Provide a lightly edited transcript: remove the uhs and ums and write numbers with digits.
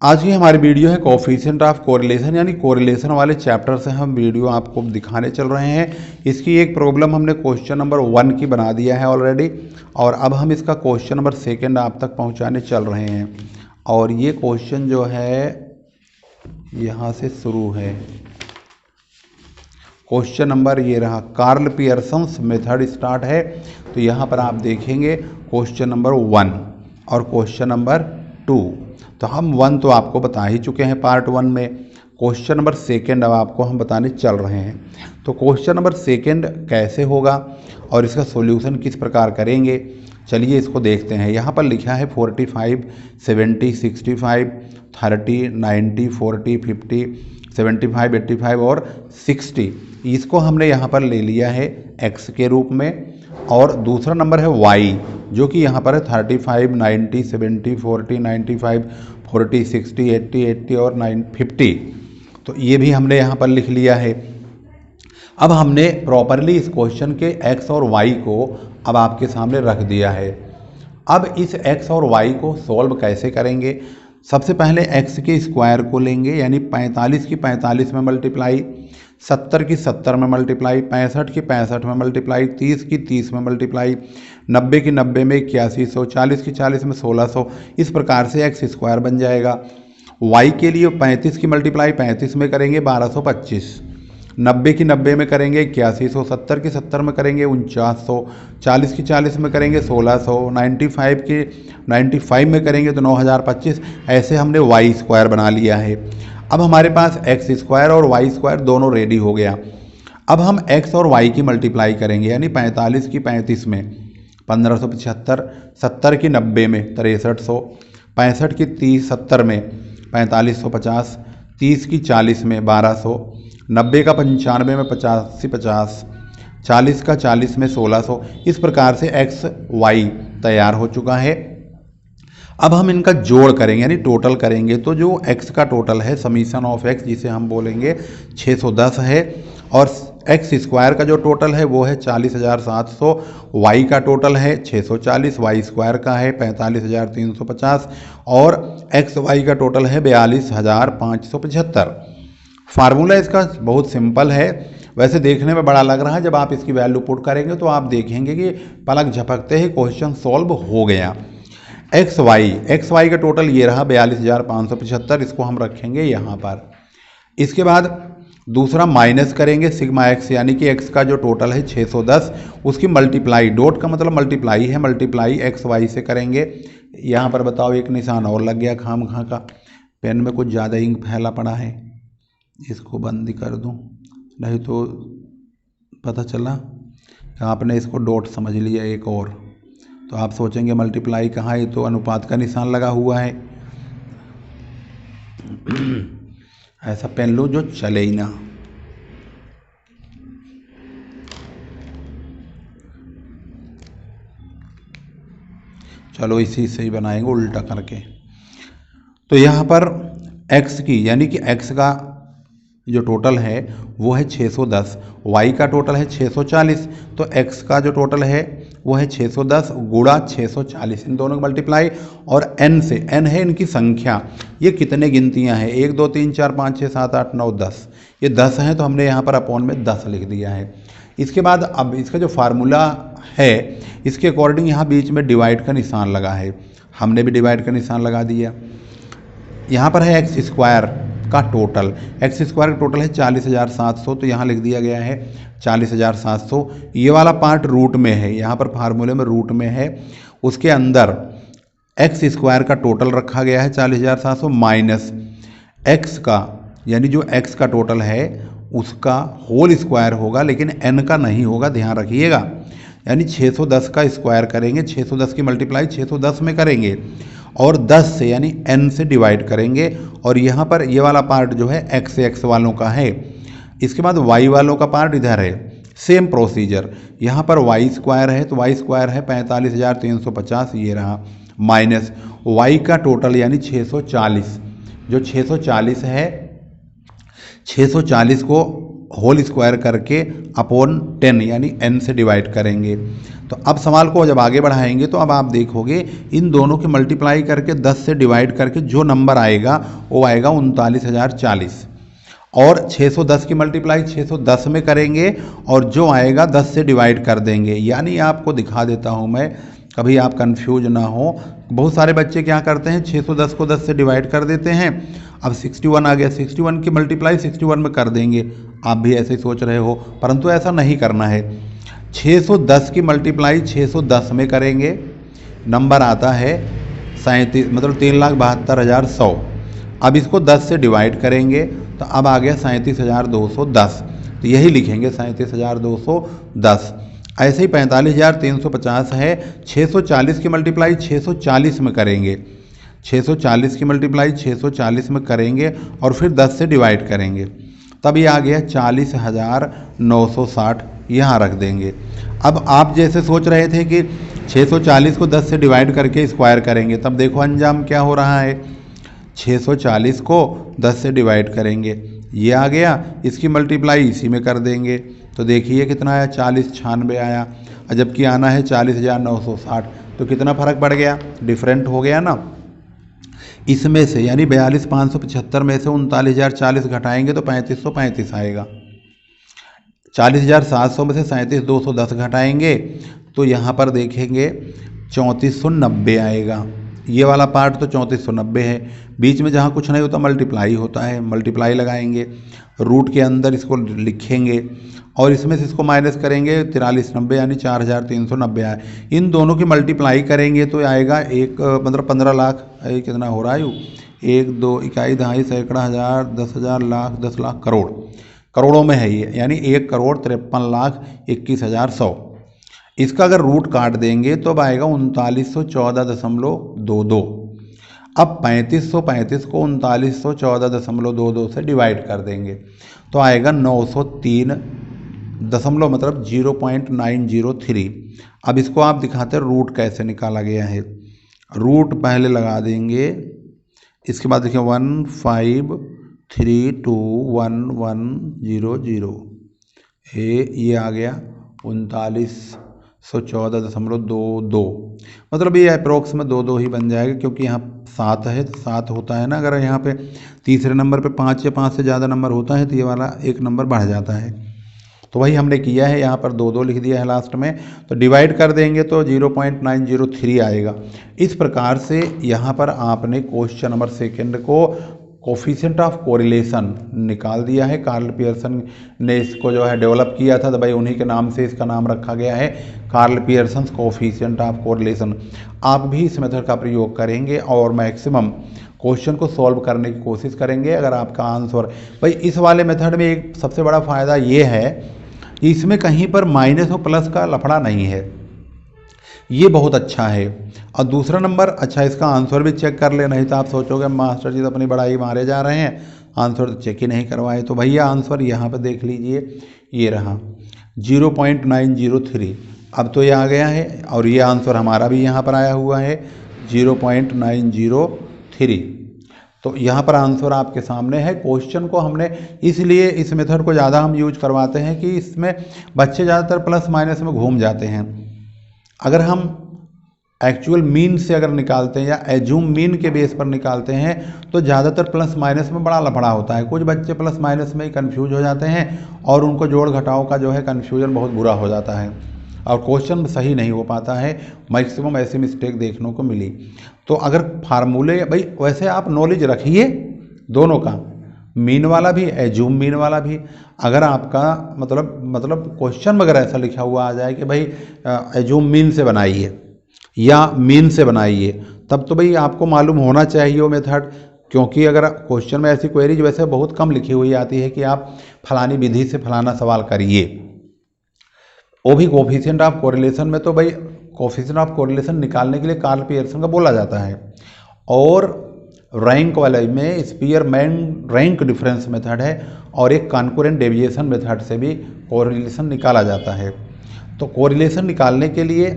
आज की हमारी वीडियो है कोफिशिएंट ऑफ कोरिलेशन, यानी कोरिलेशन वाले चैप्टर से हम वीडियो आपको दिखाने चल रहे हैं। इसकी एक प्रॉब्लम हमने क्वेश्चन नंबर 1 की बना दिया है ऑलरेडी, और अब हम इसका क्वेश्चन नंबर 2 आप तक पहुंचाने चल रहे हैं। और ये क्वेश्चन जो है यहाँ से शुरू है। क्वेश्चन नंबर ये रहा, कार्ल पियर्सन्स मेथड स्टार्ट है। तो यहाँ पर आप देखेंगे क्वेश्चन नंबर 1 और क्वेश्चन नंबर 2। तो हम 1 तो आपको बता ही चुके हैं पार्ट 1 में। क्वेश्चन नंबर 2 अब आपको हम बताने चल रहे हैं। तो क्वेश्चन नंबर 2 कैसे होगा और इसका सॉल्यूशन किस प्रकार करेंगे, चलिए इसको देखते हैं। यहाँ पर लिखा है 45, 70, 65, 30, 90, 40, 50, 75, 85 और 60। इसको हमने यहाँ पर ले लिया है x के रूप में, और दूसरा नंबर है y जो कि यहाँ पर है 35, 90, 70, 40, 95, 40, 60, 80, 80 और 50। तो ये भी हमने यहाँ पर लिख लिया है। अब हमने प्रॉपरली इस क्वेश्चन के x और y को अब आपके सामने रख दिया है। अब इस x और y को सॉल्व कैसे करेंगे? सबसे पहले x के स्क्वायर को लेंगे, यानी 45 की 45 में मल्टीप्लाई, 70 की 70 में मल्टीप्लाई, 65 की 65 में मल्टीप्लाई, 30 की 30 में मल्टीप्लाई, 90 की 90 में 8100, 40 की 40 में 1600। इस प्रकार से एक्स स्क्वायर बन जाएगा। y के लिए 35 की मल्टीप्लाई 35 में करेंगे 1225, 90 की 90 में करेंगे 8100, 70 की 70 में करेंगे 4900, 40 की 40 में करेंगे 1600, 95 की 95 में करेंगे तो 9025। ऐसे हमने वाई स्क्वायर बना लिया है। अब हमारे पास एक्स स्क्वायर और वाई स्क्वायर दोनों रेडी हो गया। अब हम एक्स और वाई की मल्टीप्लाई करेंगे, यानी 45 की 35 में 1575, 70 की 90 में 6300, 65 की 30 70 में 4550, 30 की 40 में 1200, 90 का 95 में 50, 40 का 40 में 1600। इस प्रकार से एक्स वाई तैयार हो चुका है। अब हम इनका जोड़ करेंगे, यानी टोटल करेंगे। तो जो x का टोटल है, समीशन ऑफ x जिसे हम बोलेंगे 610 है, और एक्स स्क्वायर का जो टोटल है वो है 40,700, y का टोटल है 640, y स्क्वायर का है 45,350, और एक्स वाई का टोटल है 42,575। फार्मूला इसका बहुत सिंपल है, वैसे देखने में बड़ा लग रहा है। जब आप इसकी वैल्यू पुट करेंगे तो आप देखेंगे कि पलक झपकते ही क्वेश्चन सॉल्व हो गया। एक्स वाई का टोटल ये रहा 42,575, इसको हम रखेंगे यहाँ पर। इसके बाद दूसरा माइनस करेंगे सिग्मा एक्स, यानी कि एक्स का जो टोटल है 610, उसकी मल्टीप्लाई, डॉट का मतलब मल्टीप्लाई है, मल्टीप्लाई एक्स वाई से करेंगे। यहाँ पर बताओ एक निशान और लग गया खाम खा का, पेन में कुछ ज़्यादा इंक फैला पड़ा है, इसको बंद कर दूँ, नहीं तो पता चला कि आपने इसको डॉट समझ लिया एक और, तो आप सोचेंगे मल्टीप्लाई कहाँ, ये तो अनुपात का निशान लगा हुआ है। ऐसा पेन लो जो चले ही ना। चलो इसी से ही बनाएंगे उल्टा करके। तो यहाँ पर x की, यानी कि x का जो टोटल है वो है 610, y का टोटल है 640, तो x का जो टोटल है वो है 610 गुणा 640, इन दोनों का मल्टीप्लाई, और n से, n है इनकी संख्या, ये कितने गिनतियां हैं, 1 2 3 4 5 6 7 8 9 10, ये 10 हैं, तो हमने यहाँ पर अपॉन में 10 लिख दिया है। इसके बाद अब इसका जो फार्मूला है, इसके अकॉर्डिंग यहाँ बीच में डिवाइड का निशान लगा है, हमने भी डिवाइड का निशान लगा दिया। यहाँ पर है एक्स स्क्वायर का टोटल, एक्स स्क्वायर का टोटल है 40,700, तो यहाँ लिख दिया गया है 40,700। ये वाला पार्ट रूट में है, यहाँ पर फार्मूले में रूट में है, उसके अंदर एक्स स्क्वायर का टोटल रखा गया है 40,700 माइनस एक्स का, यानी जो एक्स का टोटल है उसका होल स्क्वायर होगा, लेकिन एन का नहीं होगा, ध्यान रखिएगा। यानी 610 का स्क्वायर करेंगे, 610 की मल्टीप्लाई 610 में करेंगे, और 10 से यानी n से डिवाइड करेंगे, और यहाँ पर ये वाला पार्ट जो है x वालों का है। इसके बाद y वालों का पार्ट इधर है, सेम प्रोसीजर। यहाँ पर y स्क्वायर है, तो y स्क्वायर है 45,350, ये रहा, माइनस y का टोटल यानी 640, जो 640 है, 640 को होल स्क्वायर करके अपॉन 10 यानी n से डिवाइड करेंगे। तो अब सवाल को जब आगे बढ़ाएंगे तो अब आप देखोगे इन दोनों की मल्टीप्लाई करके 10 से डिवाइड करके जो नंबर आएगा वो आएगा 39,040 और 610 की मल्टीप्लाई 610 में करेंगे और जो आएगा 10 से डिवाइड कर देंगे। यानी आपको दिखा देता हूँ मैं, कभी आप कंफ्यूज ना हो। बहुत सारे बच्चे क्या करते हैं 610 को 10 से डिवाइड कर देते हैं, अब 61 आ गया, 61 की मल्टीप्लाई 61 में कर देंगे। आप भी ऐसे ही सोच रहे हो, परंतु ऐसा नहीं करना है। 610 की मल्टीप्लाई 610 में करेंगे, नंबर आता है 37 मतलब 3,72,100। अब इसको 10 से डिवाइड करेंगे तो अब आ गया 37,210, तो यही लिखेंगे 37,210। ऐसे ही 45,350 है, 640 की मल्टीप्लाई 640 में करेंगे, 640 की मल्टीप्लाई 640 में करेंगे और फिर 10 से डिवाइड करेंगे, तब ये आ गया 40,960, यहाँ रख देंगे। अब आप जैसे सोच रहे थे कि 640 को 10 से डिवाइड करके स्क्वायर करेंगे, तब देखो अंजाम क्या हो रहा है। 640 को 10 से डिवाइड करेंगे, ये आ गया, इसकी मल्टीप्लाई इसी में कर देंगे, तो देखिए कितना आया 4096 आया, जबकि आना है 40,960। तो कितना फ़र्क पड़ गया, डिफरेंट हो गया ना। इसमें से यानी 42,575 में से 39,040 घटाएंगे तो 3535 आएगा। 40,700 में से 37,210 घटाएंगे तो यहाँ पर देखेंगे 3490 आएगा। ये वाला पार्ट तो 3490 है, बीच में जहाँ कुछ नहीं होता मल्टीप्लाई होता है, मल्टीप्लाई लगाएंगे, रूट के अंदर इसको लिखेंगे और इसमें से इसको माइनस करेंगे 4390 यानी 4,390 आए। इन दोनों की मल्टीप्लाई करेंगे तो आएगा एक मतलब 15 लाख, कितना हो रहा है 1 2 इकाई दहाई सैकड़ा हज़ार 10,000 लाख 10 लाख करोड़, करोड़ों में है ये, यानी 1,53,21,100। इसका अगर रूट काट देंगे तो अब आएगा 3914.22। अब 3535 को 3914.22 से डिवाइड कर देंगे तो आएगा 903 दशमलव मतलब 0.903। अब इसको आप दिखाते हैं रूट कैसे निकाला गया है। रूट पहले लगा देंगे, इसके बाद देखिए 153211100 ये आ गया 3914.22, मतलब ये अप्रोक्स में 2 ही बन जाएगा, क्योंकि यहाँ 7 है तो 7 होता है ना। अगर यहाँ पे तीसरे नंबर पे 5 या 5 से ज़्यादा नंबर होता है तो ये वाला एक नंबर बढ़ जाता है, तो वही हमने किया है, यहाँ पर 2 लिख दिया है लास्ट में, तो डिवाइड कर देंगे तो 0.903 आएगा। इस प्रकार से यहाँ पर आपने क्वेश्चन नंबर 2 को कोफिशिएंट ऑफ कोरिलेशन निकाल दिया है। कार्ल पियर्सन ने इसको जो है डेवलप किया था, तो भाई उन्हीं के नाम से इसका नाम रखा गया है, Karl Pearson coefficient of correlation. आप भी इस मेथड का प्रयोग करेंगे और मैक्सिमम क्वेश्चन को सॉल्व करने की कोशिश करेंगे। अगर आपका आंसर भाई इस वाले मेथड में एक सबसे बड़ा फ़ायदा ये है कि इसमें कहीं पर माइनस और प्लस का लफड़ा नहीं है, ये बहुत अच्छा है। और दूसरा नंबर, अच्छा इसका आंसर भी चेक कर ले, नहीं तो आप सोचोगे मास्टर जी तो अपनी बड़ाई मारे जा रहे हैं, आंसर तो चेक ही नहीं करवाए। तो भैया आंसर यहाँ पे देख लीजिए, ये रहा 0.903। अब तो ये आ गया है और ये आंसर हमारा भी यहाँ पर आया हुआ है 0.903। तो यहाँ पर आंसर आपके सामने है। क्वेश्चन को हमने इसलिए इस मेथड को ज़्यादा हम यूज करवाते हैं कि इसमें बच्चे ज़्यादातर प्लस माइनस में घूम जाते हैं। अगर हम एक्चुअल मीन से अगर निकालते हैं या एज्यूम मीन के बेस पर निकालते हैं तो ज़्यादातर प्लस माइनस में बड़ा लफड़ा होता है। कुछ बच्चे प्लस माइनस में ही कन्फ्यूज हो जाते हैं और उनको जोड़ घटाव का जो है कन्फ्यूजन बहुत बुरा हो जाता है और क्वेश्चन सही नहीं हो पाता है। मैक्सिमम ऐसी मिस्टेक देखने को मिली। तो अगर फार्मूले भाई वैसे आप नॉलेज रखिए दोनों का, मीन वाला भी एज्यूम मीन वाला भी। अगर आपका मतलब क्वेश्चन वगैरह ऐसा लिखा हुआ आ जाए कि भाई एज्यूम मीन से बनाइए या मीन से बनाइए, तब तो भाई आपको मालूम होना चाहिए वो मेथड, क्योंकि अगर क्वेश्चन में ऐसी क्वेरीज वैसे बहुत कम लिखी हुई आती है कि आप फलानी विधि से फलाना सवाल करिए, वो भी कोफिशिएंट ऑफ कोरिलेशन में। तो भाई कोफिशिएंट ऑफ कोरिलेशन निकालने के लिए कार्ल पियर्सन का बोला जाता है। और रैंक वाले में स्पीयरमैन रैंक डिफरेंस मेथड है और एक कॉन्करेंट डेविएशन मेथड से भी कोरिलेशन निकाला जाता है। तो कोरिलेशन निकालने के लिए